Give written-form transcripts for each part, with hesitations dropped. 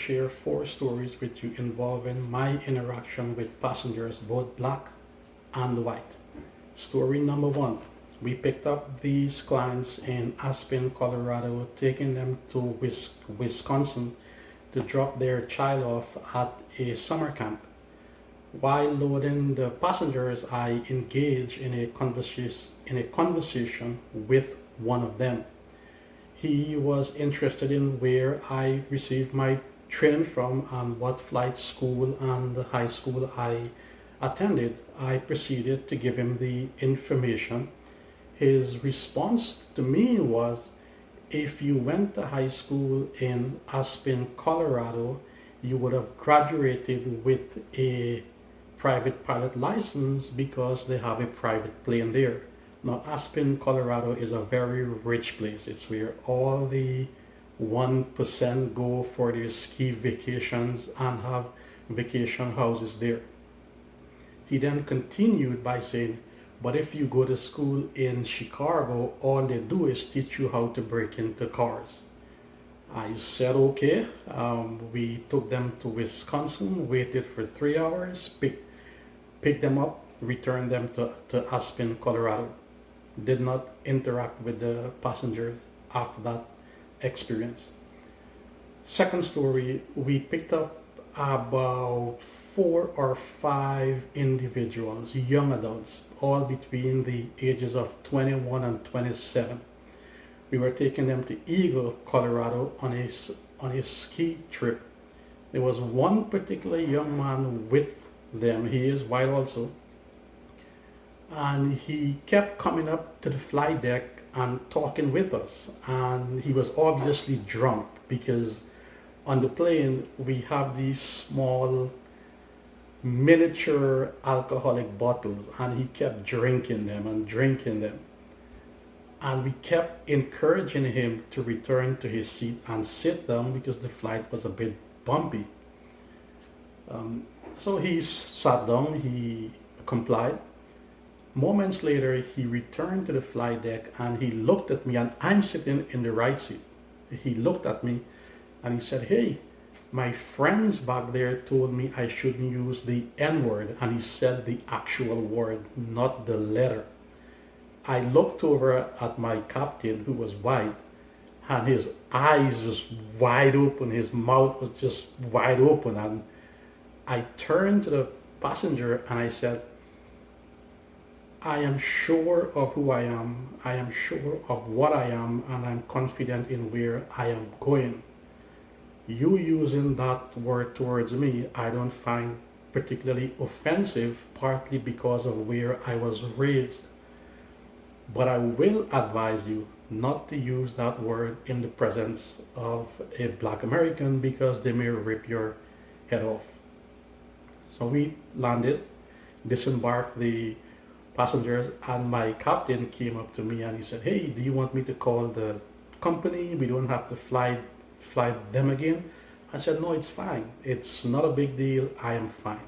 share 4 stories with you involving my interaction with passengers, both black and white. Story number 1. We picked up these clients in Aspen, Colorado, taking them to Wisconsin to drop their child off at a summer camp. While loading the passengers, I engaged in a conversation with one of them. He was interested in where I received my training from and what flight school and high school I attended. I proceeded to give him the information. His response to me was, if you went to high school in Aspen, Colorado, you would have graduated with a private pilot license because they have a private plane there. Now, Aspen, Colorado is a very rich place. It's where all the 1% go for their ski vacations and have vacation houses there. He then continued by saying, but if you go to school in Chicago, all they do is teach you how to break into cars. I said, okay. We took them to Wisconsin, waited for 3 hours, picked them up, returned them to Aspen, Colorado. Did not interact with the passengers after that experience. Second story, we picked up about 4 or 5 individuals, young adults, all between the ages of 21 and 27. We were taking them to Eagle, Colorado on a ski trip. There was one particular young man with them. He is white also. And he kept coming up to the flight deck and talking with us. And he was obviously drunk because on the plane we have these small miniature alcoholic bottles, and he kept drinking them and drinking them. And we kept encouraging him to return to his seat and sit down because the flight was a bit bumpy. So he sat down, he complied. Moments later, he returned to the flight deck and he looked at me, and I'm sitting in the right seat. He looked at me and he said, hey, my friends back there told me I shouldn't use the N word. And he said the actual word, not the letter. I looked over at my captain, who was white, and his eyes was wide open. His mouth was just wide open. And I turned to the passenger and I said, I am sure of who I am. I am sure of what I am, and I'm confident in where I am going. You using that word towards me, I don't find particularly offensive, partly because of where I was raised. But I will advise you not to use that word in the presence of a black American because they may rip your head off. So we landed, disembarked the passengers, and my captain came up to me and he said, hey, do you want me to call the company? We don't have to fly them again. I said, no, it's fine. It's not a big deal. I am fine.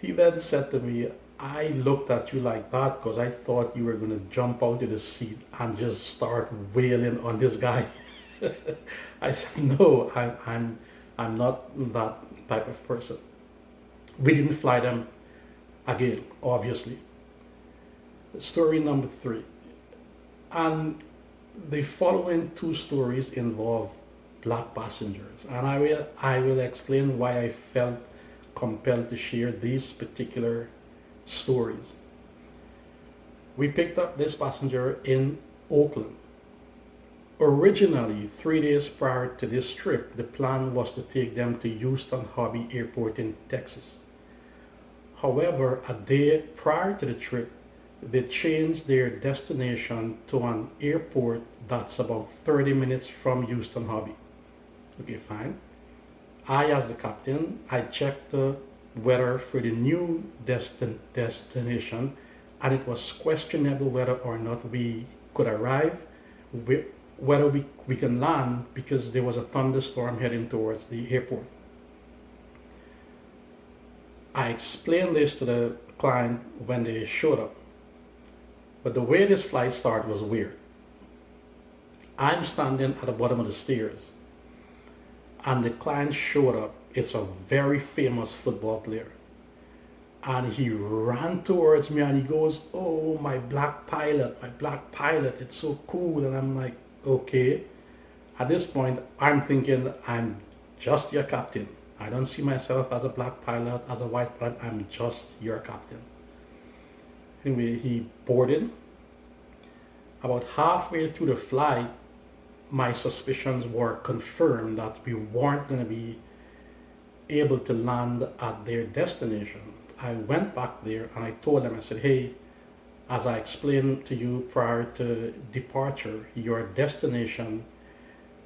He then said to me, I looked at you like that because I thought you were going to jump out of the seat and just start wailing on this guy. I said, no, I'm not that type of person. We didn't fly them again, obviously. Story number 3. And the following 2 stories involve black passengers, and I will explain why I felt compelled to share these particular stories. We picked up this passenger in Oakland. Originally, 3 days prior to this trip, the plan was to take them to Houston Hobby Airport in Texas. However, a day prior to the trip, they changed their destination to an airport that's about 30 minutes from Houston Hobby. Okay, fine. I, as the captain, I checked the weather for the new destination, and it was questionable whether or not we could arrive, whether we can land, because there was a thunderstorm heading towards the airport. I explained this to the client when they showed up. But the way this flight started was weird. I'm standing at the bottom of the stairs. and the client showed up. It's a very famous football player. And he ran towards me and he goes, "Oh, my black pilot, it's so cool." And I'm like, okay. At this point, I'm thinking, I'm just your captain. I don't see myself as a black pilot, as a white pilot. I'm just your captain. Anyway, he boarded. About halfway through the flight, my suspicions were confirmed that we weren't going to be able to land at their destination. I went back there and I told them, I said, "Hey, as I explained to you prior to departure, your destination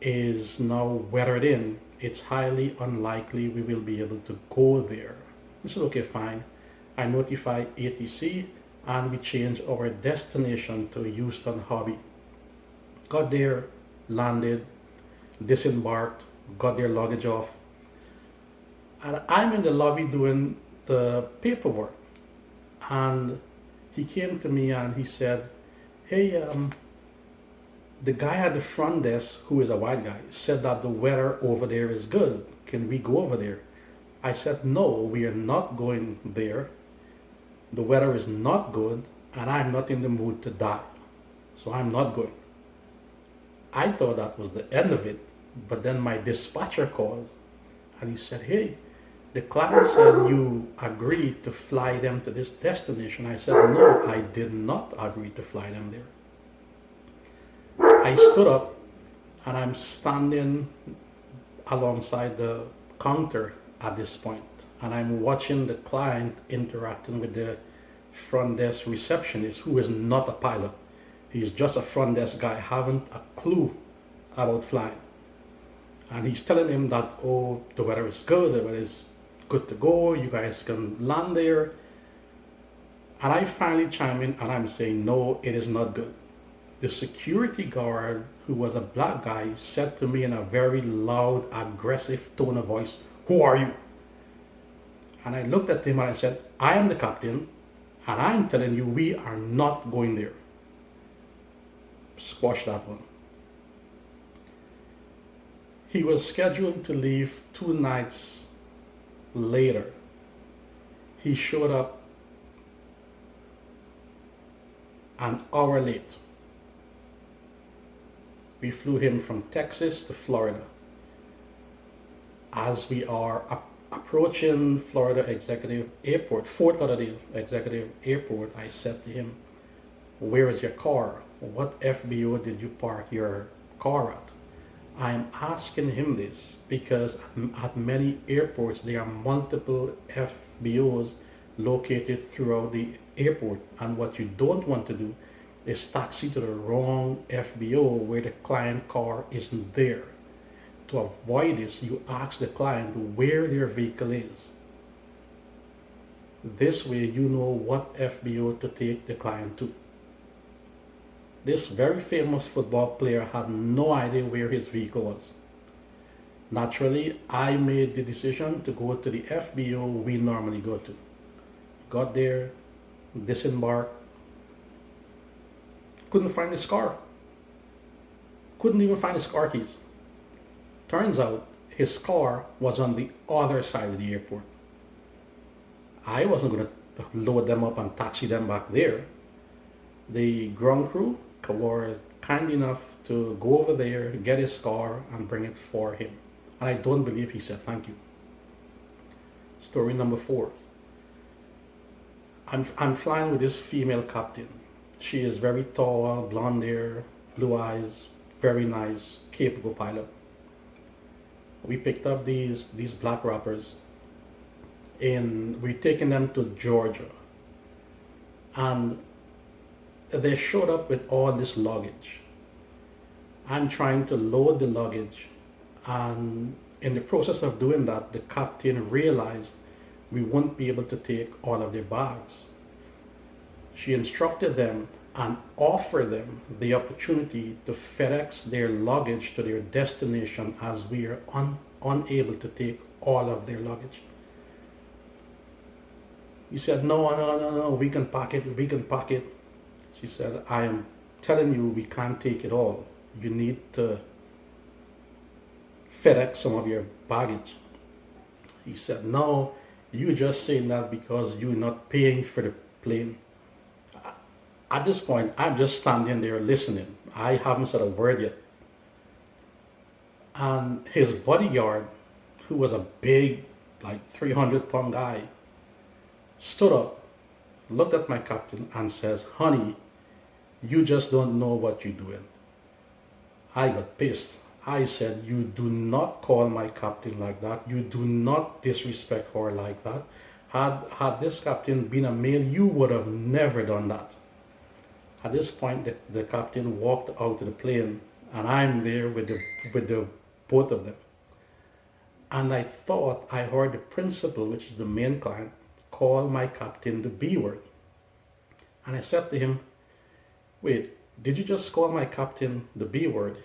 is now weathered in. It's highly unlikely we will be able to go there." I said, "Okay, fine." I notified ATC and we changed our destination to Houston Hobby. Got there, landed, disembarked, got their luggage off. And I'm in the lobby doing the paperwork. And he came to me and he said, "Hey, the guy at the front desk, who is a white guy, said that the weather over there is good. Can we go over there?" I said, "No, we are not going there. The weather is not good and I'm not in the mood to die. So I'm not going." I thought that was the end of it. But then my dispatcher called and he said, "Hey, the client said you agreed to fly them to this destination." I said, "No, I did not agree to fly them there." I stood up and I'm standing alongside the counter at this point, and I'm watching the client interacting with the front desk receptionist, who is not a pilot. He's just a front desk guy, haven't a clue about flying. And he's telling him that, "Oh, the weather is good, the weather is good to go, you guys can land there." And I finally chime in and I'm saying, "No, it is not good." The security guard, who was a black guy, said to me in a very loud, aggressive tone of voice, "Who are you?" And I looked at him and I said, "I am the captain, and I'm telling you we are not going there." Squash that one. He was scheduled to leave 2 nights later. He showed up an hour late. We flew him from Texas to Florida. As we are approaching Florida Executive Airport, Fort Lauderdale Executive Airport, I said to him, "Where is your car? What FBO did you park your car at?" I'm asking him this because at many airports there are multiple FBOs located throughout the airport, and what you don't want to do is taxi to the wrong FBO where the client car isn't there. To avoid this, you ask the client where their vehicle is. This way you know what FBO to take the client to. This very famous football player had no idea where his vehicle was. Naturally, I made the decision to go to the FBO we normally go to. Got there, disembarked, couldn't find his car. Couldn't even find his car keys. Turns out his car was on the other side of the airport. I wasn't going to load them up and taxi them back there. The ground crew were kind enough to go over there, get his car, and bring it for him. And I don't believe he said thank you. Story number 4. I'm flying with this female captain. She is very tall, blonde hair, blue eyes, very nice, capable pilot. We picked up these black rappers and we're taking them to Georgia. And they showed up with all this luggage. I'm trying to load the luggage, and in the process of doing that, the captain realized we won't be able to take all of their bags. She instructed them and offered them the opportunity to FedEx their luggage to their destination, as we are unable to take all of their luggage. He said, no, we can pack it. She said, "I am telling you we can't take it all. You need to FedEx some of your baggage. He said, no, you just saying that because you're not paying for the plane. At this point, I'm just standing there listening. I haven't said a word yet. And his bodyguard, who was a big, like 300-pound guy, stood up, looked at my captain, and says, honey, you just don't know what you're doing. I got pissed. I said, you do not call my captain like that. You do not disrespect her like that. Had this captain been a male, you would have never done that. At this point, the captain walked out of the plane, and I'm there with the both of them. And I thought I heard the principal, which is the main client, call my captain the B word. And I said to him, wait, did you just call my captain the B word?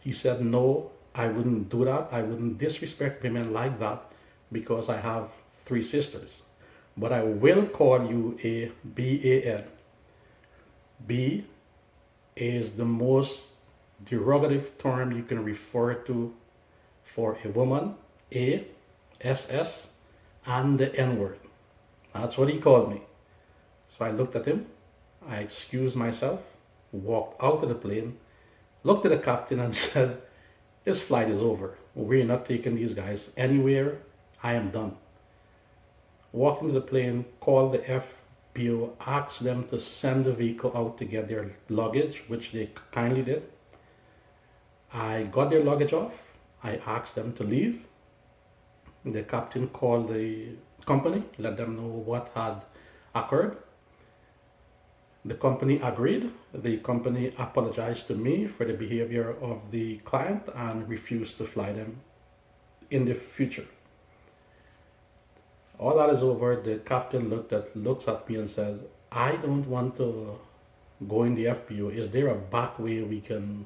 He said, no, I wouldn't do that. I wouldn't disrespect women like that because I have 3 sisters. But I will call you a BAN. B is the most derogative term you can refer to for a woman. A, SS, and the N-word. That's what he called me. So I looked at him, I excused myself, walked out of the plane, looked at the captain and said, this flight is over. We're not taking these guys anywhere. I am done. Walked into the plane, called the FBO, asked them to send the vehicle out to get their luggage, which they kindly did. I got their luggage off. I asked them to leave. The captain called the company, let them know what had occurred. The company agreed. The company apologized to me for the behavior of the client and refused to fly them in the future. All that is over. The captain looks at me and says, I don't want to go in the FBO. Is there a back way we can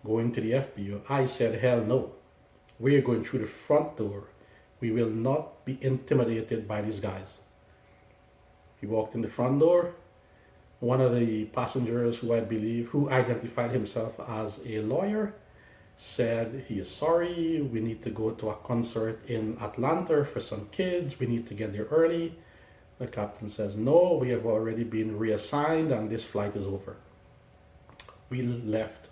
go into the FBO? I said, hell no. We're going through the front door. We will not be intimidated by these guys. He walked in the front door. One of the passengers who identified himself as a lawyer, said he is sorry, we need to go to a concert in Atlanta for some kids, we need to get there early. The captain says, no, we have already been reassigned and this flight is over. We left.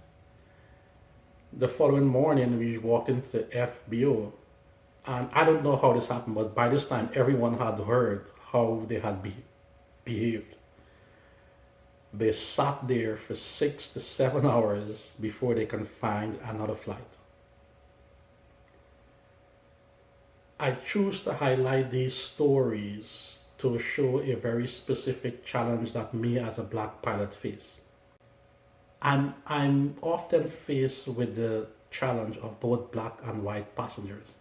The following morning, we walked into the FBO, and I don't know how this happened, but by this time, everyone had heard how they had behaved. They sat there for 6 to 7 hours before they can find another flight. I choose to highlight these stories to show a very specific challenge that me as a black pilot face. I'm often faced with the challenge of both black and white passengers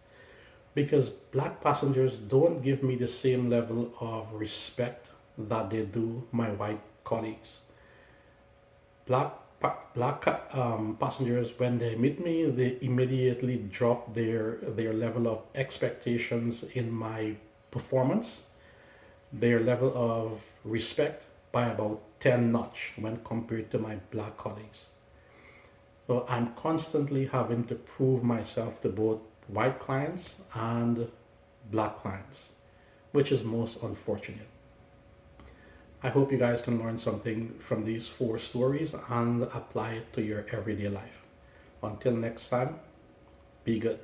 because black passengers don't give me the same level of respect that they do my white colleagues. Black passengers, when they meet me, they immediately drop their level of expectations in my performance, their level of respect by about 10 notch when compared to my black colleagues. So I'm constantly having to prove myself to both white clients and black clients, which is most unfortunate. I hope you guys can learn something from these 4 stories and apply it to your everyday life. Until next time, be good.